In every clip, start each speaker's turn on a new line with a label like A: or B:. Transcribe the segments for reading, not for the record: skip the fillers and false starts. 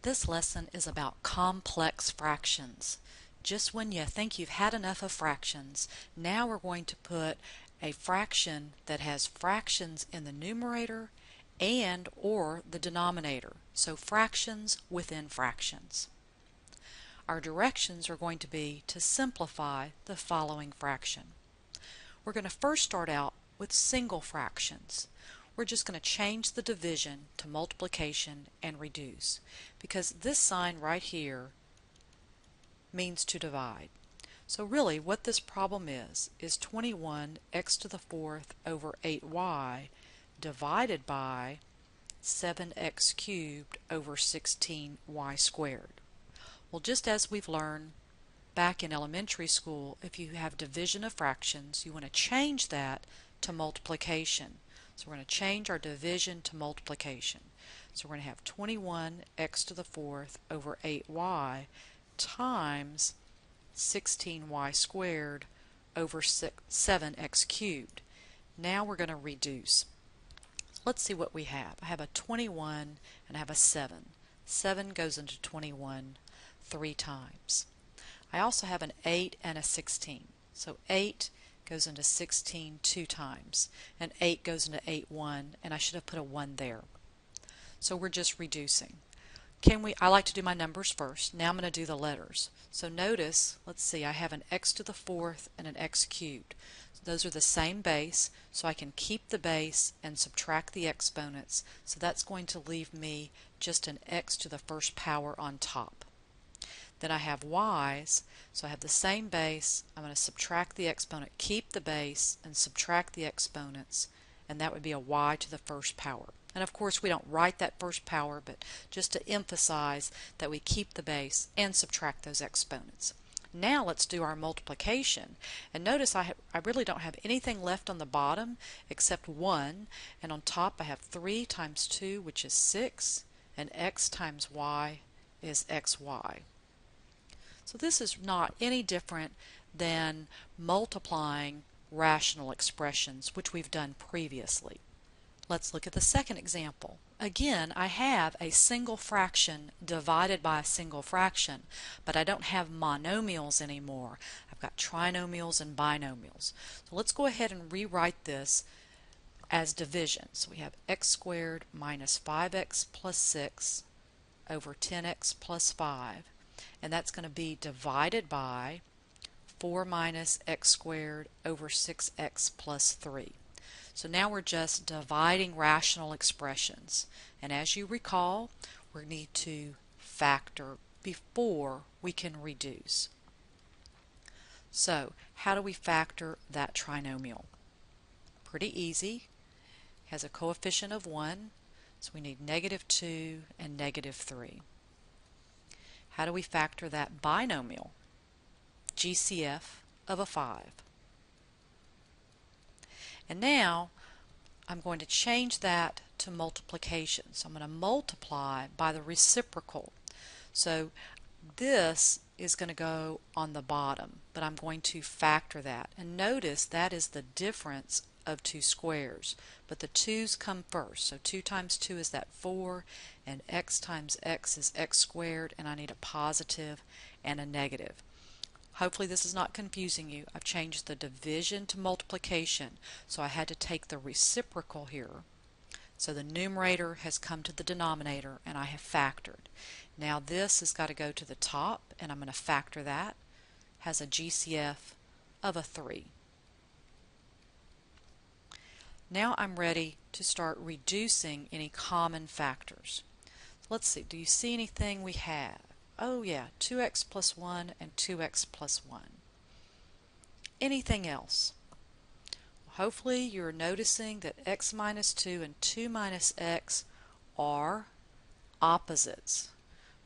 A: This lesson is about complex fractions. Just when you think you've had enough of fractions, now we're going to put a fraction that has fractions in the numerator and or the denominator. So fractions within fractions. Our directions are going to be to simplify the following fraction. We're going to first start out with single fractions. We're just going to change the division to multiplication and reduce, because this sign right here means to divide. So really what this problem is 21x to the fourth over 8y divided by 7x cubed over 16y squared. Well, just as we've learned back in elementary school, if you have division of fractions, you want to change that to multiplication. So we're going to change our division to multiplication. So we're going to have 21x to the fourth over 8y times 16y squared over 7x cubed. Now we're going to reduce. Let's see what we have. I have a 21 and I have a 7. 7 goes into 21 3 times. I also have an 8 and a 16. So 8 goes into 16 2 times, and 8 goes into 8 1, and I should have put a 1 there. So we're just reducing. I like to do my numbers first. Now I'm going to do the letters. So notice, let's see, I have an x to the fourth and an x cubed. So those are the same base, so I can keep the base and subtract the exponents. So that's going to leave me just an x to the first power on top. Then I have y's, so I have the same base. I'm going to subtract the exponent, keep the base, and subtract the exponents, and that would be a y to the first power. And of course we don't write that first power, but just to emphasize that we keep the base and subtract those exponents. Now let's do our multiplication. And notice I really don't have anything left on the bottom except 1, and on top I have 3 times 2, which is 6, and x times y is xy. So this is not any different than multiplying rational expressions, which we've done previously. Let's look at the second example. Again, I have a single fraction divided by a single fraction, but I don't have monomials anymore. I've got trinomials and binomials. So let's go ahead and rewrite this as division. So we have x squared minus 5x plus 6 over 10x plus 5. And that's going to be divided by 4 minus x squared over 6x plus 3. So now we're just dividing rational expressions. And as you recall, we need to factor before we can reduce. So how do we factor that trinomial? Pretty easy. It has a coefficient of 1, so we need -2 and -3. How do we factor that binomial? GCF of a 5. And now I'm going to change that to multiplication. So I'm going to multiply by the reciprocal. So this is going to go on the bottom, but I'm going to factor that. And notice that is the difference of two squares, but the 2's come first. So 2 times 2 is that 4, and x times x is x squared, and I need a positive and a negative. Hopefully this is not confusing you. I've changed the division to multiplication, so I had to take the reciprocal here. So the numerator has come to the denominator, and I have factored. Now this has got to go to the top, and I'm going to factor that. Has a GCF of a 3. Now I'm ready to start reducing any common factors. Let's see, do you see anything we have? Oh yeah, 2x plus 1 and 2x plus 1. Anything else? Hopefully you're noticing that x minus 2 and 2 minus x are opposites.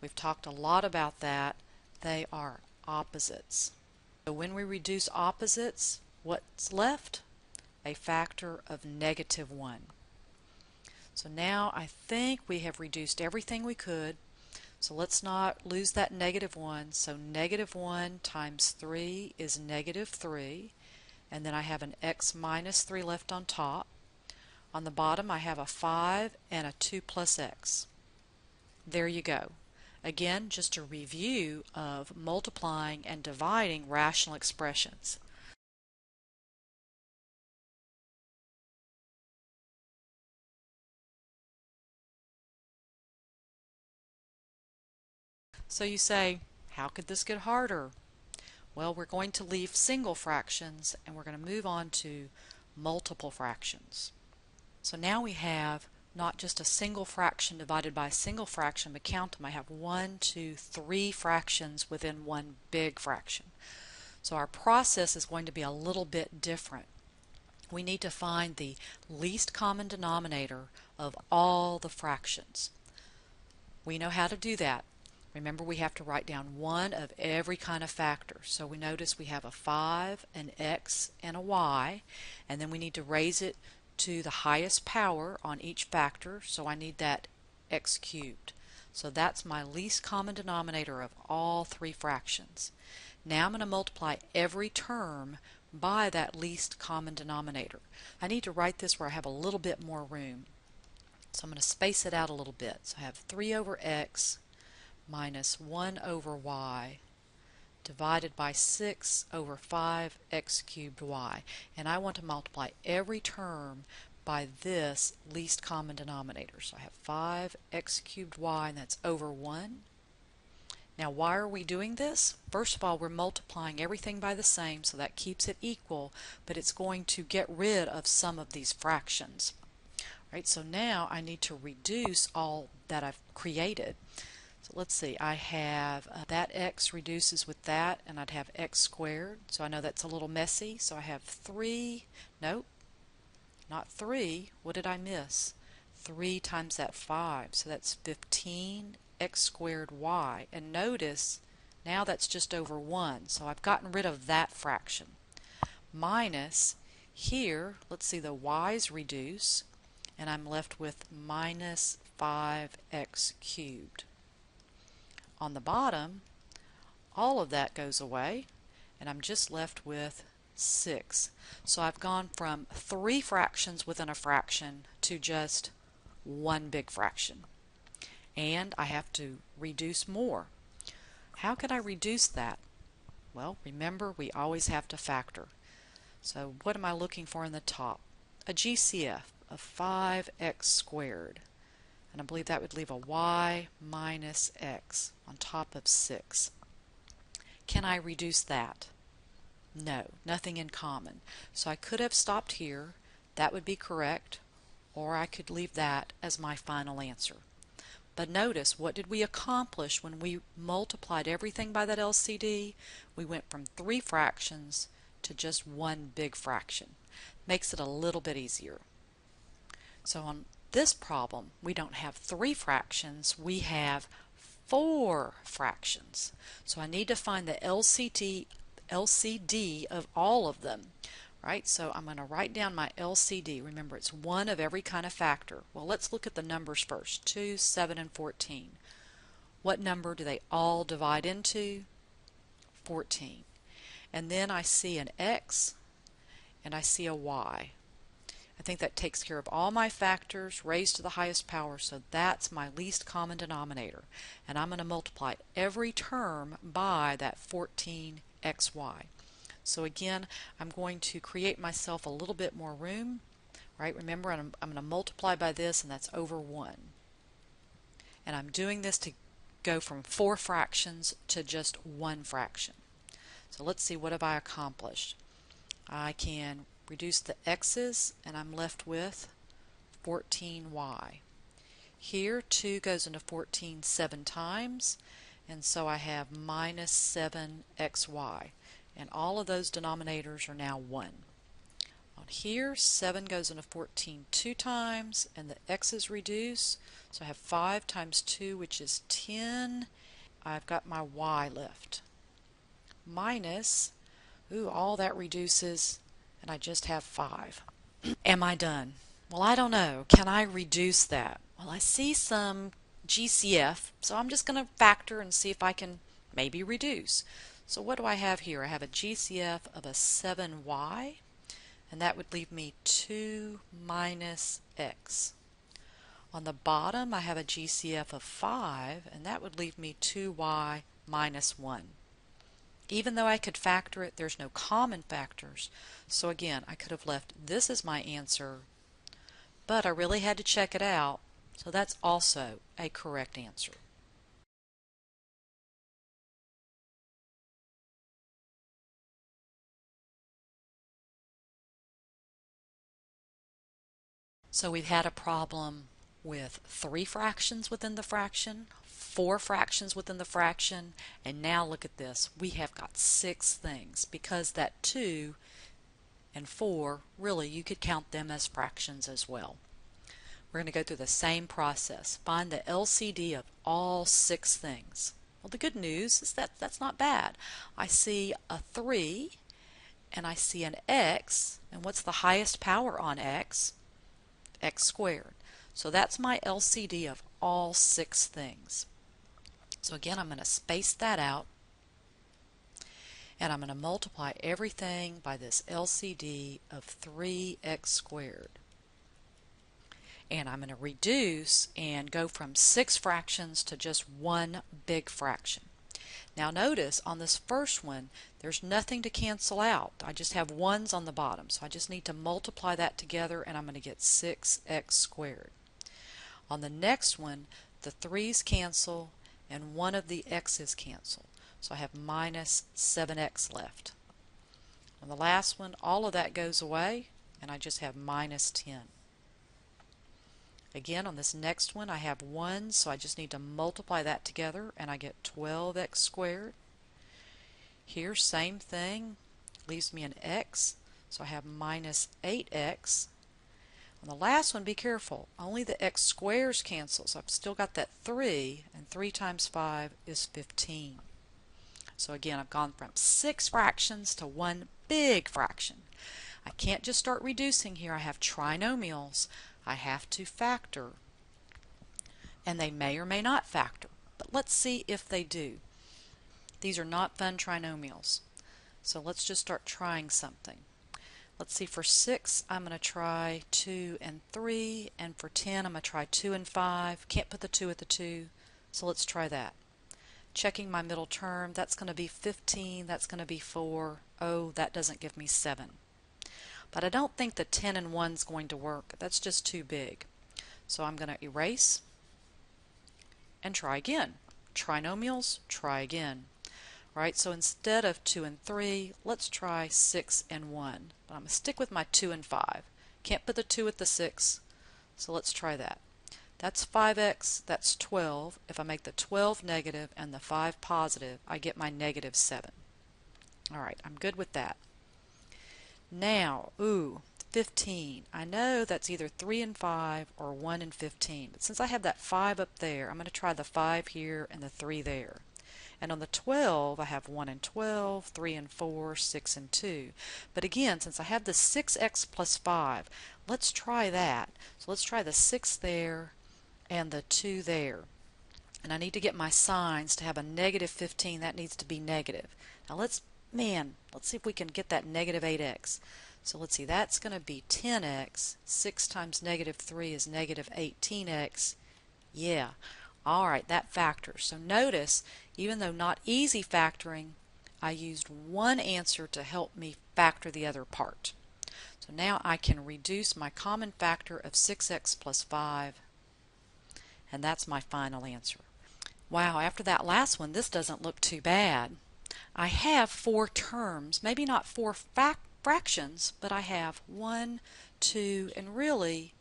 A: We've talked a lot about that. They are opposites. So when we reduce opposites, what's left? A factor of -1. So now I think we have reduced everything we could. So let's not lose that -1. So -1 times 3 is -3. And then I have an x minus 3 left on top. On the bottom I have a 5 and a 2 plus x. There you go. Again, just a review of multiplying and dividing rational expressions. So you say, how could this get harder? Well, we're going to leave single fractions and we're going to move on to multiple fractions. So now we have not just a single fraction divided by a single fraction, but count them. I have 1, 2, 3 fractions within one big fraction. So our process is going to be a little bit different. We need to find the least common denominator of all the fractions. We know how to do that. Remember, we have to write down one of every kind of factor. So we notice we have a 5, an x, and a y, and then we need to raise it to the highest power on each factor, so I need that x cubed. So that's my least common denominator of all three fractions. Now I'm going to multiply every term by that least common denominator. I need to write this where I have a little bit more room. So I'm going to space it out a little bit. So I have 3 over x minus 1 over y divided by 6 over 5x cubed y. And I want to multiply every term by this least common denominator. So I have 5x cubed y, and that's over 1. Now why are we doing this? First of all, we're multiplying everything by the same, so that keeps it equal, but it's going to get rid of some of these fractions. Right, so now I need to reduce all that I've created. So let's see, I have that x reduces with that, and I'd have x squared. So I know that's a little messy. So I have 3, nope, not 3. What did I miss? 3 times that 5. So that's 15 x squared y. And notice, now that's just over 1. So I've gotten rid of that fraction. Minus, here, let's see, the y's reduce, and I'm left with minus 5x cubed. On the bottom, all of that goes away, and I'm just left with 6. So I've gone from 3 fractions within a fraction to just one big fraction. And I have to reduce more. How can I reduce that? Well, remember, we always have to factor. So what am I looking for in the top? A GCF of 5x squared. And I believe that would leave a y minus x on top of 6. Can I reduce that? No, nothing in common. So I could have stopped here. That would be correct. Or I could leave that as my final answer. But notice, what did we accomplish when we multiplied everything by that LCD? We went from 3 fractions to just one big fraction. Makes it a little bit easier. So on this problem, we don't have 3 fractions, we have 4 fractions. So I need to find the LCD of all of them. Right? So I'm going to write down my LCD. Remember, it's one of every kind of factor. Well, let's look at the numbers first. 2, 7, and 14. What number do they all divide into? 14. And then I see an x and I see a y. I think that takes care of all my factors raised to the highest power, so that's my least common denominator. And I'm going to multiply every term by that 14xy. So again, I'm going to create myself a little bit more room. Right? Remember, I'm going to multiply by this, and that's over 1. And I'm doing this to go from 4 fractions to just one fraction. So let's see, what have I accomplished? I can reduce the x's, and I'm left with 14y. Here, 2 goes into 14 7 times, and so I have minus 7xy. And all of those denominators are now 1. On here, 7 goes into 14 2 times, and the x's reduce, so I have 5 times 2, which is 10. I've got my y left. Minus, all that reduces, and I just have 5. Am I done? Well, I don't know. Can I reduce that? Well, I see some GCF, so I'm just going to factor and see if I can maybe reduce. So what do I have here? I have a GCF of a 7y, and that would leave me 2 minus x. On the bottom I have a GCF of 5, and that would leave me 2y minus 1. Even though I could factor it, there's no common factors. So again, I could have left this as my answer, but I really had to check it out, so that's also a correct answer. So we've had a problem with 3 fractions within the fraction, 4 fractions within the fraction, and now look at this. We have got 6 things because that 2 and 4, really you could count them as fractions as well. We're going to go through the same process. Find the LCD of all 6 things. Well, the good news is that that's not bad. I see a 3 and I see an x, and what's the highest power on x? X squared. So that's my LCD of all 6 things. So again, I'm going to space that out, and I'm going to multiply everything by this LCD of 3x squared. And I'm going to reduce and go from 6 fractions to just one big fraction. Now notice on this first one, there's nothing to cancel out. I just have 1's on the bottom, so I just need to multiply that together, and I'm going to get 6x squared. On the next one, the 3's cancel and one of the x's cancel, so I have minus 7x left. On the last one, all of that goes away, and I just have minus 10. Again, on this next one, I have 1, so I just need to multiply that together, and I get 12x squared. Here, same thing, leaves me an x, so I have minus 8x. On the last one, be careful, only the x squares cancel, so I've still got that 3, and 3 times 5 is 15. So again, I've gone from 6 fractions to one big fraction. I can't just start reducing here. I have trinomials. I have to factor, and they may or may not factor, but let's see if they do. These are not fun trinomials, so let's just start trying something. Let's see, for 6 I'm going to try 2 and 3, and for 10 I'm going to try 2 and 5. Can't put the 2 at the 2, so let's try that. Checking my middle term, that's going to be 15, that's going to be 4. Oh, that doesn't give me 7. But I don't think the 10 and 1 is going to work. That's just too big. So I'm going to erase and try again. Trinomials, try again. Right, so instead of 2 and 3, let's try 6 and 1. But I'm going to stick with my 2 and 5. Can't put the 2 at the 6, so let's try that. That's 5x, that's 12. If I make the 12 negative and the 5 positive, I get my negative 7. Alright, I'm good with that. Now, 15. I know that's either 3 and 5 or 1 and 15. But since I have that 5 up there, I'm going to try the 5 here and the 3 there. And on the 12, I have 1 and 12, 3 and 4, 6 and 2. But again, since I have the 6x plus 5, let's try that. So let's try the 6 there and the 2 there. And I need to get my signs to have a negative 15. That needs to be negative. Now let's see if we can get that negative 8x. So let's see, that's going to be 10x. 6 times negative 3 is negative 18x. Yeah. Alright, that factors. So notice, even though not easy factoring, I used one answer to help me factor the other part. So now I can reduce my common factor of 6x plus 5, and that's my final answer. Wow, after that last one, this doesn't look too bad. I have 4 terms, maybe not 4 fractions, but I have 1, 2, and really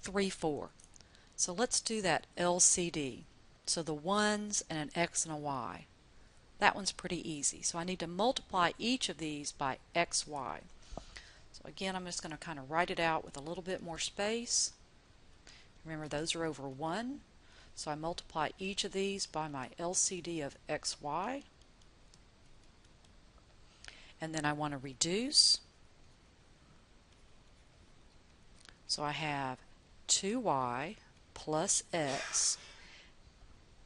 A: 3, 4. So let's do that LCD. So the 1's and an x and a y. That one's pretty easy. So I need to multiply each of these by xy. So again, I'm just going to kind of write it out with a little bit more space. Remember, those are over 1. So I multiply each of these by my LCD of xy. And then I want to reduce. So I have 2y plus x.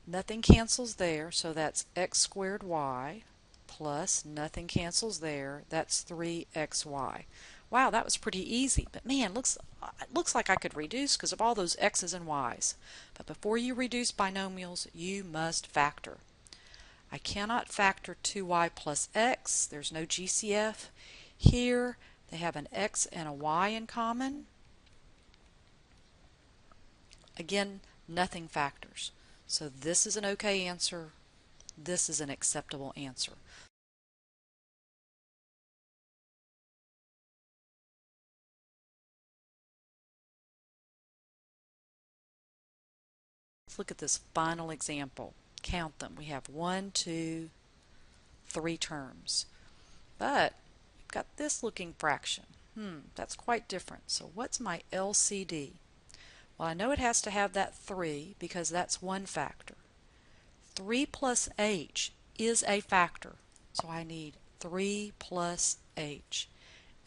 A: Nothing cancels there, so that's x squared y plus nothing cancels there, that's 3xy. wow, that was pretty easy, but man, it looks like I could reduce because of all those x's and y's. But before you reduce binomials, you must factor. I cannot factor 2y plus x. There's no GCF. Here, they have an x and a y in common. Again, nothing factors. So this is an okay answer. This is an acceptable answer. Let's look at this final example. Count them. We have 1, 2, 3 terms. But we've got this looking fraction. That's quite different. So what's my LCD? Well, I know it has to have that 3 because that's one factor. 3 plus h is a factor. So I need 3 plus h.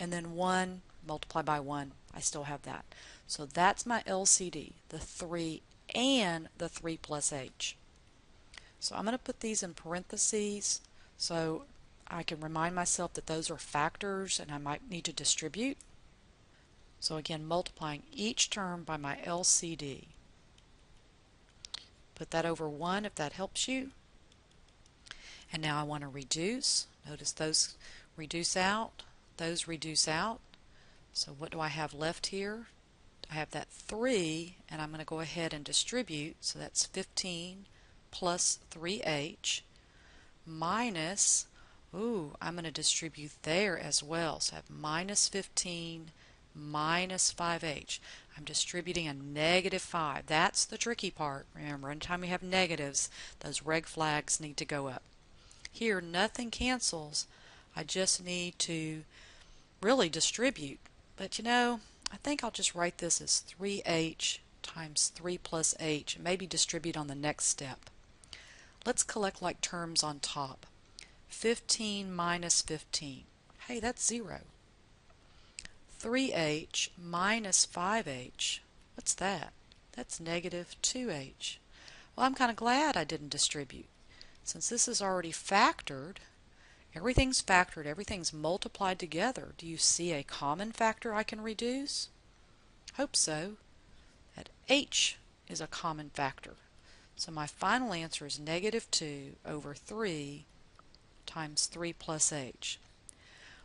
A: And then 1 multiplied by 1. I still have that. So that's my LCD, the 3 and the 3 plus h. So I'm going to put these in parentheses so I can remind myself that those are factors and I might need to distribute. So again, multiplying each term by my LCD. Put that over 1 if that helps you. And now I want to reduce. Notice those reduce out, those reduce out. So what do I have left here? I have that 3, and I'm going to go ahead and distribute. So that's 15 plus 3h minus, I'm going to distribute there as well. So I have minus 15 minus 5h. I'm distributing a negative 5. That's the tricky part. Remember, anytime we have negatives, those red flags need to go up. Here, nothing cancels. I just need to really distribute. But you know, I think I'll just write this as 3h times 3 plus h, and maybe distribute on the next step. Let's collect like terms on top. 15 minus 15. Hey, that's 0. 3h minus 5h. What's that? That's negative 2h. Well, I'm kind of glad I didn't distribute. Since this is already factored, everything's multiplied together. Do you see a common factor I can reduce? Hope so. That h is a common factor. So my final answer is negative 2 over 3 times 3 plus h.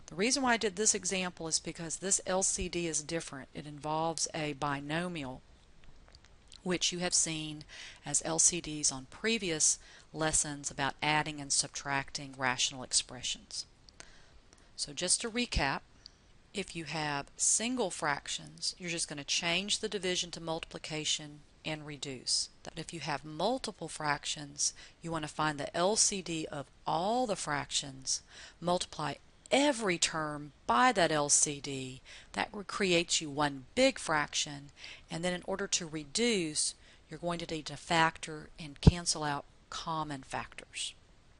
A: The reason why I did this example is because this LCD is different. It involves a binomial, which you have seen as LCDs on previous lessons about adding and subtracting rational expressions. So just to recap, if you have single fractions, you're just going to change the division to multiplication and reduce. That if you have multiple fractions, you want to find the LCD of all the fractions, multiply every term by that LCD. That creates you one big fraction, and then in order to reduce, you're going to need to factor and cancel out common factors.